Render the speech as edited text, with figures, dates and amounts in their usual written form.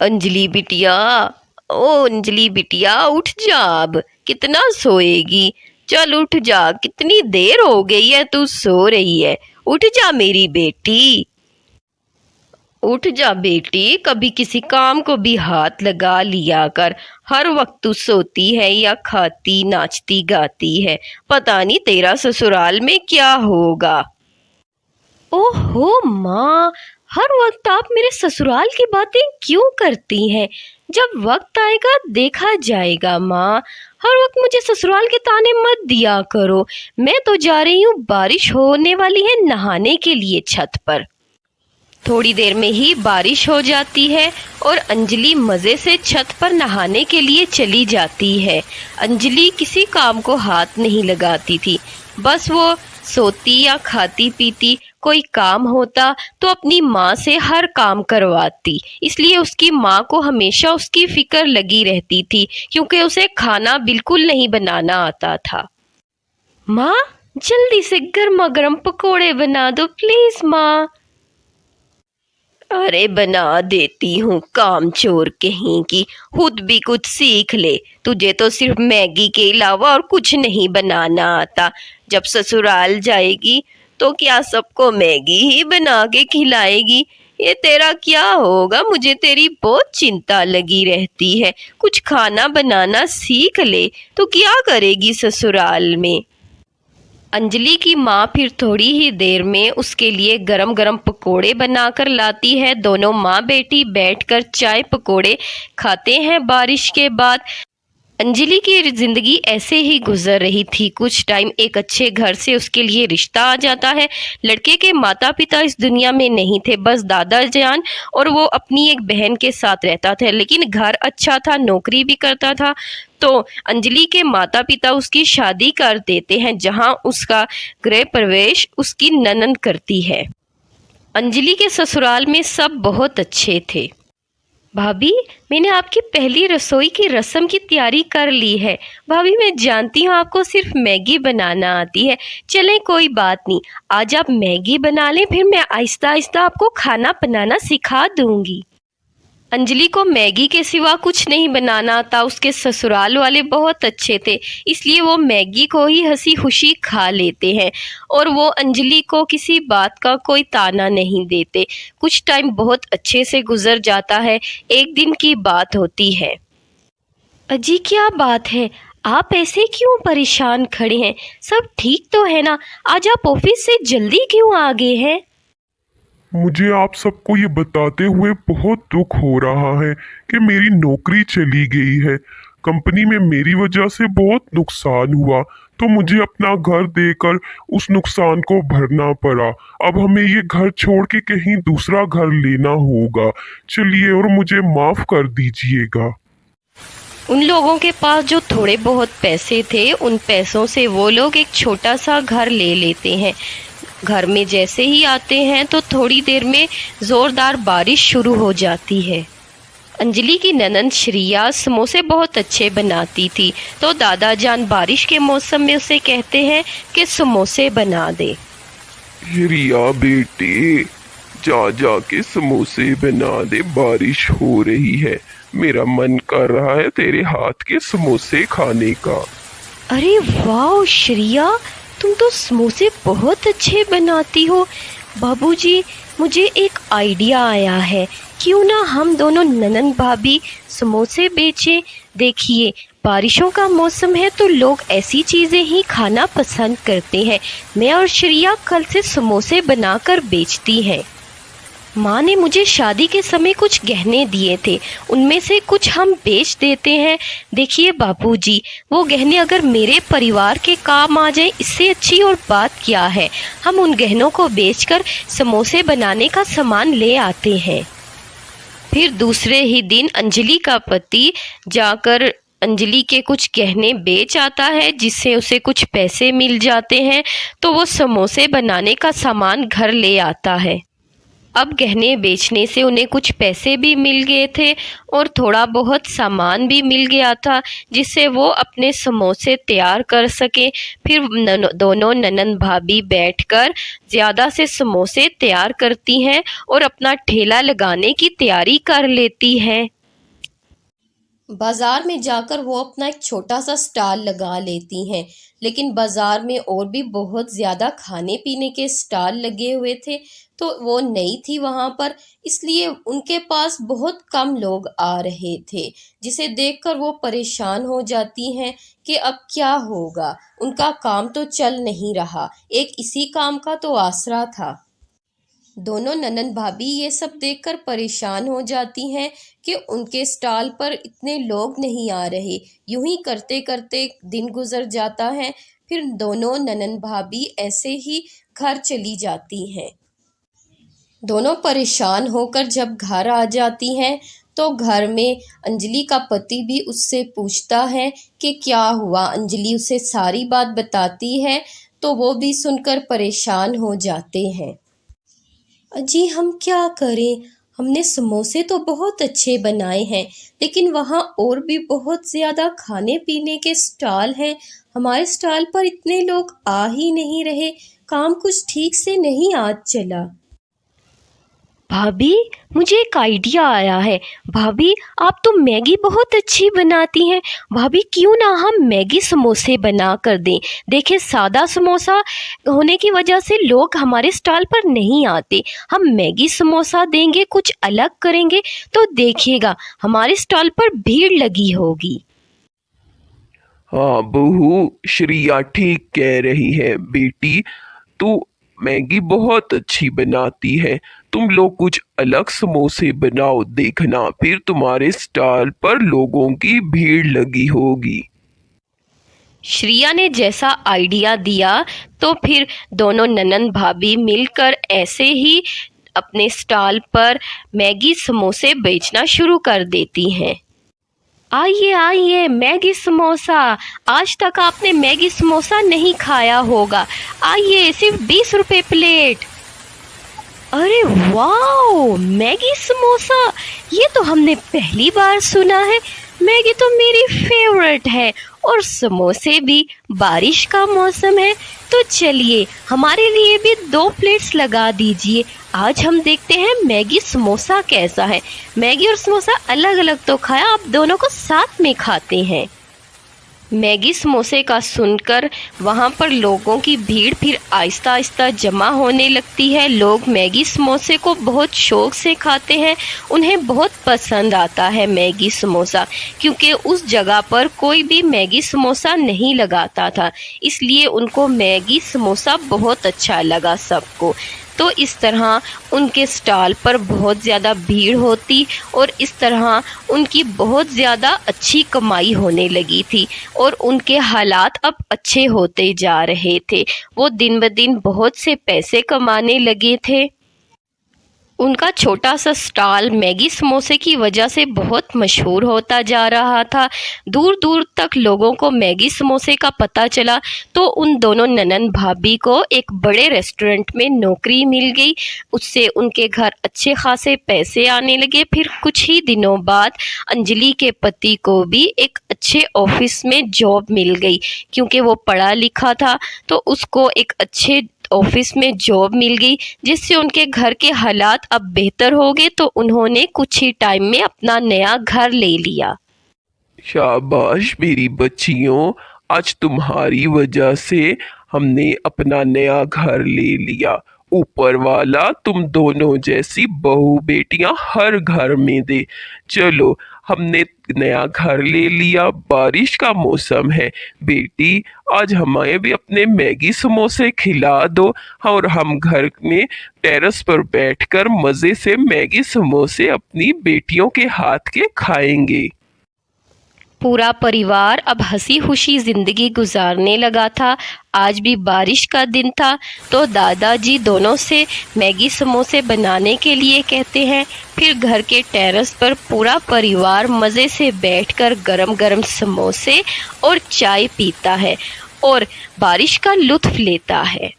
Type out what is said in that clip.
अंजलि बिटिया, ओ अंजलि बिटिया, उठ जा अब। कितना सोएगी? चल उठ जा, कितनी देर हो गई है तू सो रही है। उठ जा मेरी बेटी, उठ जा बेटी। कभी किसी काम को भी हाथ लगा लिया कर। हर वक्त तू सोती है या खाती नाचती गाती है। पता नहीं तेरा ससुराल में क्या होगा। ओहो माँ, हर वक्त आप मेरे ससुराल की बातें क्यों करती हैं? जब वक्त आएगा देखा जाएगा माँ। हर वक्त मुझे ससुराल के ताने मत दिया करो। मैं तो जा रही हूँ, बारिश होने वाली है, नहाने के लिए छत पर। थोड़ी देर में ही बारिश हो जाती है और अंजलि मज़े से छत पर नहाने के लिए चली जाती है। अंजलि किसी काम को हाथ नहीं लगाती थी, बस वो सोती या खाती पीती। कोई काम होता तो अपनी माँ से हर काम करवाती, इसलिए उसकी माँ को हमेशा उसकी फिक्र लगी रहती थी, क्योंकि उसे खाना बिल्कुल नहीं बनाना आता था। माँ, जल्दी से गर्मा गर्म पकोड़े बना दो प्लीज़ माँ। अरे बना देती हूँ, काम चोर कहीं की। खुद भी कुछ सीख ले, तुझे तो सिर्फ मैगी के अलावा और कुछ नहीं बनाना आता। जब ससुराल जाएगी तो क्या सबको मैगी ही बना के खिलाएगी? ये तेरा क्या होगा? मुझे तेरी बहुत चिंता लगी रहती है। कुछ खाना बनाना सीख ले, तो क्या करेगी ससुराल में? अंजलि की माँ फिर थोड़ी ही देर में उसके लिए गरम गरम पकोड़े बनाकर लाती है। दोनों माँ बेटी बैठकर चाय पकोड़े खाते हैं बारिश के बाद। अंजलि की ज़िंदगी ऐसे ही गुजर रही थी। कुछ टाइम एक अच्छे घर से उसके लिए रिश्ता आ जाता है। लड़के के माता पिता इस दुनिया में नहीं थे, बस दादा जान, और वो अपनी एक बहन के साथ रहता था। लेकिन घर अच्छा था, नौकरी भी करता था। तो अंजलि के माता पिता उसकी शादी कर देते हैं, जहां उसका गृह प्रवेश उसकी ननद करती है। अंजलि के ससुराल में सब बहुत अच्छे थे। भाभी, मैंने आपकी पहली रसोई की रस्म की तैयारी कर ली है। भाभी, मैं जानती हूँ आपको सिर्फ मैगी बनाना आती है। चलें, कोई बात नहीं, आज आप मैगी बना लें, फिर मैं आहिस्ता आहिस्ता आपको खाना बनाना सिखा दूंगी। अंजलि को मैगी के सिवा कुछ नहीं बनाना आता। उसके ससुराल वाले बहुत अच्छे थे, इसलिए वो मैगी को ही हंसी खुशी खा लेते हैं और वो अंजलि को किसी बात का कोई ताना नहीं देते। कुछ टाइम बहुत अच्छे से गुजर जाता है। एक दिन की बात होती है। अजी, क्या बात है? आप ऐसे क्यों परेशान खड़े हैं? सब ठीक तो है ना? आज आप ऑफिस से जल्दी क्यों आ गए हैं? मुझे आप सबको ये बताते हुए बहुत दुख हो रहा है कि मेरी नौकरी चली गई है। कंपनी में मेरी वजह से बहुत नुकसान हुआ, तो मुझे अपना घर देकर उस नुकसान को भरना पड़ा। अब हमें ये घर छोड़ के कहीं दूसरा घर लेना होगा। चलिए, और मुझे माफ कर दीजिएगा। उन लोगों के पास जो थोड़े बहुत पैसे थे, उन पैसों से वो लोग एक छोटा सा घर ले लेते हैं। घर में जैसे ही आते हैं तो थोड़ी देर में ज़ोरदार बारिश शुरू हो जाती है। अंजलि की ननंद श्रिया समोसे बहुत अच्छे बनाती थी, तो दादा जान बारिश के मौसम में उसे कहते हैं कि समोसे बना दे। रिया बेटे, जा जा के समोसे बना दे, बारिश हो रही है। मेरा मन कर रहा है तेरे हाथ के समोसे खाने का। अरे वाह श्रिया, तुम तो समोसे बहुत अच्छे बनाती हो। बाबूजी, मुझे एक आइडिया आया है। क्यों ना हम दोनों ननंद भाभी समोसे बेचें? देखिए, बारिशों का मौसम है तो लोग ऐसी चीज़ें ही खाना पसंद करते हैं। मैं और श्रिया कल से समोसे बनाकर बेचती हैं। माँ ने मुझे शादी के समय कुछ गहने दिए थे, उनमें से कुछ हम बेच देते हैं। देखिए बाबूजी, वो गहने अगर मेरे परिवार के काम आ जाए, इससे अच्छी और बात क्या है। हम उन गहनों को बेचकर समोसे बनाने का सामान ले आते हैं। फिर दूसरे ही दिन अंजलि का पति जाकर अंजलि के कुछ गहने बेच आता है, जिससे उसे कुछ पैसे मिल जाते हैं। तो वो समोसे बनाने का सामान घर ले आता है। अब गहने बेचने से उन्हें कुछ पैसे भी मिल गए थे और थोड़ा बहुत सामान भी मिल गया था, जिससे वो अपने समोसे तैयार कर सके। फिर दोनों ननंद भाभी बैठकर ज़्यादा से समोसे तैयार करती हैं और अपना ठेला लगाने की तैयारी कर लेती हैं। बाजार में जाकर वो अपना एक छोटा सा स्टॉल लगा लेती हैं, लेकिन बाजार में और भी बहुत ज़्यादा खाने पीने के स्टॉल लगे हुए थे, तो वो नई थी वहाँ पर, इसलिए उनके पास बहुत कम लोग आ रहे थे, जिसे देखकर वो परेशान हो जाती हैं कि अब क्या होगा। उनका काम तो चल नहीं रहा, एक इसी काम का तो आसरा था। दोनों ननंद भाभी ये सब देखकर परेशान हो जाती हैं कि उनके स्टॉल पर इतने लोग नहीं आ रहे। यूं ही करते करते दिन गुजर जाता है। फिर दोनों ननंद भाभी ऐसे ही घर चली जाती हैं। दोनों परेशान होकर जब घर आ जाती हैं तो घर में अंजलि का पति भी उससे पूछता है कि क्या हुआ। अंजलि उसे सारी बात बताती है तो वो भी सुनकर परेशान हो जाते हैं। अजी हम क्या करें, हमने समोसे तो बहुत अच्छे बनाए हैं, लेकिन वहाँ और भी बहुत ज़्यादा खाने पीने के स्टॉल हैं। हमारे स्टॉल पर इतने लोग आ ही नहीं रहे, काम कुछ ठीक से नहीं आज चला। भाभी मुझे एक आइडिया आया है। भाभी आप तो मैगी बहुत अच्छी बनाती हैं। भाभी क्यों ना हम मैगी समोसे बना कर दें। देखें सादा समोसा होने की वजह से लोग हमारे स्टॉल पर नहीं आते। हम मैगी समोसा देंगे, कुछ अलग करेंगे तो देखिएगा हमारे स्टॉल पर भीड़ लगी होगी। हाँ बहू, श्रिया ठीक कह रही है। बेटी तू मैगी बहुत अच्छी बनाती है, तुम लोग कुछ अलग समोसे बनाओ, देखना फिर तुम्हारे स्टॉल पर लोगों की भीड़ लगी होगी। श्रिया ने जैसा आइडिया दिया तो फिर दोनों ननंद भाभी मिलकर ऐसे ही अपने स्टॉल पर मैगी समोसे बेचना शुरू कर देती हैं। आइए आइए मैगी समोसा, आज तक आपने मैगी समोसा नहीं खाया होगा, आइए सिर्फ 20 रुपए प्लेट। अरे वाओ, मैगी समोसा, ये तो हमने पहली बार सुना है। मैगी तो मेरी फेवरेट है और समोसे भी। बारिश का मौसम है तो चलिए हमारे लिए भी 2 प्लेट्स लगा दीजिए। आज हम देखते हैं मैगी समोसा कैसा है। मैगी और समोसा अलग अलग तो खाया, अब दोनों को साथ में खाते हैं। मैगी समोसे का सुनकर वहाँ पर लोगों की भीड़ फिर आहिस्ता आहिस्ता जमा होने लगती है। लोग मैगी समोसे को बहुत शौक़ से खाते हैं, उन्हें बहुत पसंद आता है मैगी समोसा, क्योंकि उस जगह पर कोई भी मैगी समोसा नहीं लगाता था, इसलिए उनको मैगी समोसा बहुत अच्छा लगा सबको। तो इस तरह उनके स्टॉल पर बहुत ज़्यादा भीड़ होती और इस तरह उनकी बहुत ज़्यादा अच्छी कमाई होने लगी थी और उनके हालात अब अच्छे होते जा रहे थे। वो दिन ब दिन बहुत से पैसे कमाने लगे थे। उनका छोटा सा स्टॉल मैगी समोसे की वजह से बहुत मशहूर होता जा रहा था। दूर दूर तक लोगों को मैगी समोसे का पता चला तो उन दोनों ननंद भाभी को एक बड़े रेस्टोरेंट में नौकरी मिल गई। उससे उनके घर अच्छे खासे पैसे आने लगे। फिर कुछ ही दिनों बाद अंजलि के पति को भी एक अच्छे ऑफिस में जॉब मिल गई, क्योंकि वो पढ़ा लिखा था तो उसको एक अच्छे ऑफिस में जॉब मिल गई, जिससे उनके घर के हालात अब बेहतर हो गए। तो उन्होंने कुछ ही टाइम में अपना नया घर ले लिया। शाबाश मेरी बच्चियों, आज तुम्हारी वजह से हमने अपना नया घर ले लिया। ऊपर वाला तुम दोनों जैसी बहू बेटियां हर घर में दे। चलो हमने नया घर ले लिया, बारिश का मौसम है। बेटी आज हमें भी अपने मैगी समोसे खिला दो और हम घर में टेरेस पर बैठकर मज़े से मैगी समोसे अपनी बेटियों के हाथ के खाएंगे। पूरा परिवार अब हंसी खुशी ज़िंदगी गुजारने लगा था। आज भी बारिश का दिन था तो दादाजी दोनों से मैगी समोसे बनाने के लिए कहते हैं। फिर घर के टेरेस पर पूरा परिवार मज़े से बैठकर गरम गरम समोसे और चाय पीता है और बारिश का लुत्फ़ लेता है।